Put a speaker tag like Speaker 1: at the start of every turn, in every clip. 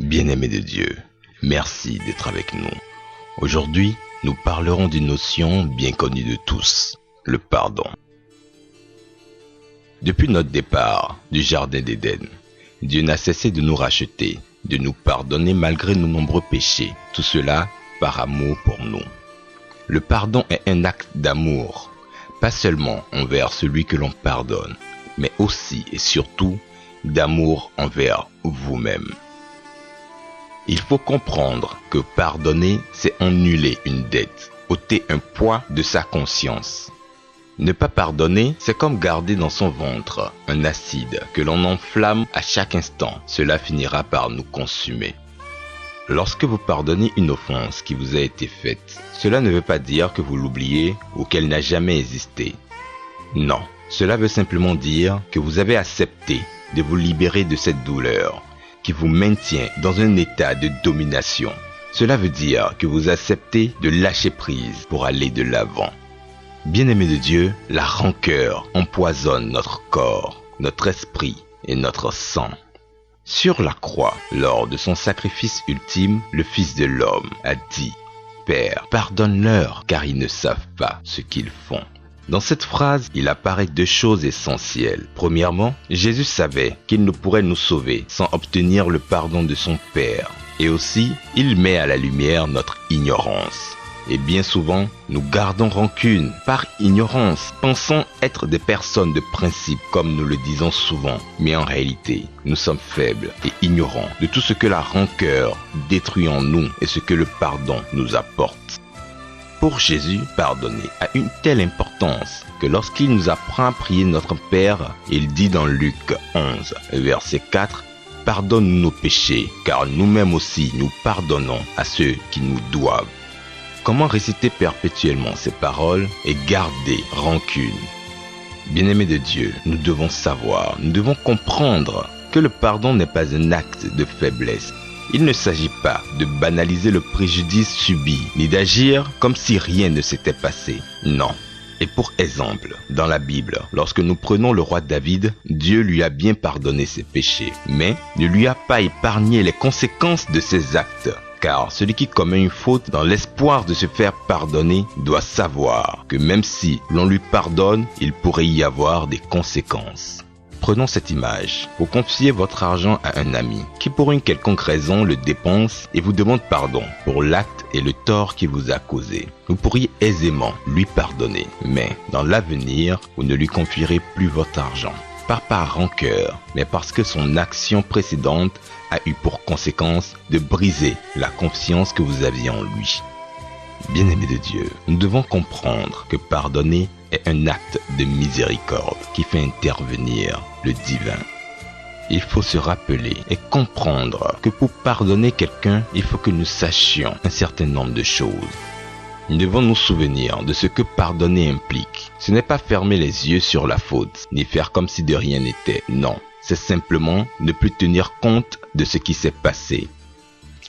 Speaker 1: Bien-aimés de Dieu, merci d'être avec nous. Aujourd'hui, nous parlerons d'une notion bien connue de tous, le pardon. Depuis notre départ du Jardin d'Éden, Dieu n'a cessé de nous racheter, de nous pardonner malgré nos nombreux péchés, tout cela par amour pour nous. Le pardon est un acte d'amour, pas seulement envers celui que l'on pardonne, mais aussi et surtout d'amour envers vous-même. Il faut comprendre que pardonner, c'est annuler une dette, ôter un poids de sa conscience. Ne pas pardonner, c'est comme garder dans son ventre un acide que l'on enflamme à chaque instant. Cela finira par nous consumer. Lorsque vous pardonnez une offense qui vous a été faite, cela ne veut pas dire que vous l'oubliez ou qu'elle n'a jamais existé. Non, cela veut simplement dire que vous avez accepté de vous libérer de cette douleur qui vous maintient dans un état de domination. Cela veut dire que vous acceptez de lâcher prise pour aller de l'avant. Bien-aimés de Dieu, la rancœur empoisonne notre corps, notre esprit et notre sang. Sur la croix, lors de son sacrifice ultime, le Fils de l'homme a dit « Père, pardonne-leur car ils ne savent pas ce qu'ils font ». Dans cette phrase, il apparaît deux choses essentielles. Premièrement, Jésus savait qu'il ne pourrait nous sauver sans obtenir le pardon de son Père. Et aussi, il met à la lumière notre ignorance. Et bien souvent, nous gardons rancune par ignorance, pensant être des personnes de principe comme nous le disons souvent. Mais en réalité, nous sommes faibles et ignorants de tout ce que la rancœur détruit en nous et ce que le pardon nous apporte. Pour Jésus, pardonner a une telle importance que lorsqu'il nous apprend à prier notre Père, il dit dans Luc 11, verset 4, « Pardonne-nous nos péchés, car nous-mêmes aussi nous pardonnons à ceux qui nous doivent. » Comment réciter perpétuellement ces paroles et garder rancune? Bien-aimés de Dieu, nous devons savoir, nous devons comprendre que le pardon n'est pas un acte de faiblesse. Il ne s'agit pas de banaliser le préjudice subi, ni d'agir comme si rien ne s'était passé. Non. Et pour exemple, dans la Bible, lorsque nous prenons le roi David, Dieu lui a bien pardonné ses péchés, mais ne lui a pas épargné les conséquences de ses actes. Car celui qui commet une faute dans l'espoir de se faire pardonner doit savoir que même si l'on lui pardonne, il pourrait y avoir des conséquences. Prenons cette image. Vous confiez votre argent à un ami qui pour une quelconque raison le dépense et vous demande pardon pour l'acte et le tort qu'il vous a causé. Vous pourriez aisément lui pardonner, mais dans l'avenir, vous ne lui confierez plus votre argent. Pas par rancœur, mais parce que son action précédente a eu pour conséquence de briser la confiance que vous aviez en lui. Bien-aimés de Dieu, nous devons comprendre que pardonner est un acte de miséricorde qui fait intervenir le divin. Il faut se rappeler et comprendre que pour pardonner quelqu'un, il faut que nous sachions un certain nombre de choses. Nous devons nous souvenir de ce que pardonner implique. Ce n'est pas fermer les yeux sur la faute, ni faire comme si de rien n'était. Non, c'est simplement ne plus tenir compte de ce qui s'est passé.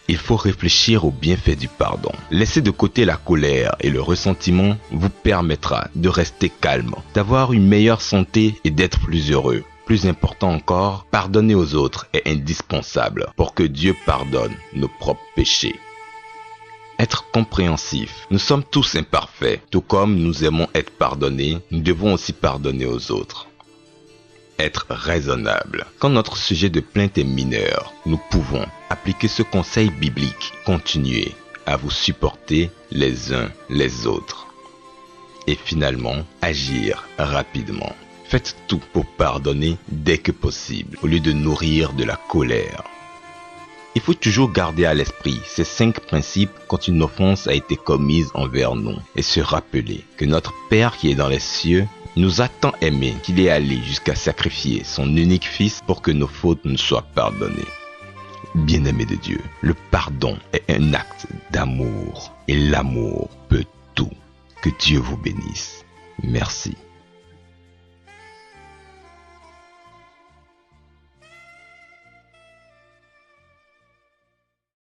Speaker 1: Il faut réfléchir aux bienfaits du pardon. Laisser de côté la colère et le ressentiment vous permettra de rester calme, d'avoir une meilleure santé et d'être plus heureux. Plus important encore, pardonner aux autres est indispensable pour que Dieu pardonne nos propres péchés. Être compréhensif. Nous sommes tous imparfaits. Tout comme nous aimons être pardonnés, nous devons aussi pardonner aux autres. Être raisonnable. Quand notre sujet de plainte est mineur, nous pouvons appliquer ce conseil biblique. Continuez à vous supporter les uns les autres. Et finalement, agir rapidement. Faites tout pour pardonner dès que possible, au lieu de nourrir de la colère. Il faut toujours garder à l'esprit ces 5 principes quand une offense a été commise envers nous et se rappeler que notre Père qui est dans les cieux nous a tant aimés qu'il est allé jusqu'à sacrifier son unique fils pour que nos fautes nous soient pardonnées. Bien-aimés de Dieu, le pardon est un acte d'amour et l'amour peut tout. Que Dieu vous bénisse. Merci.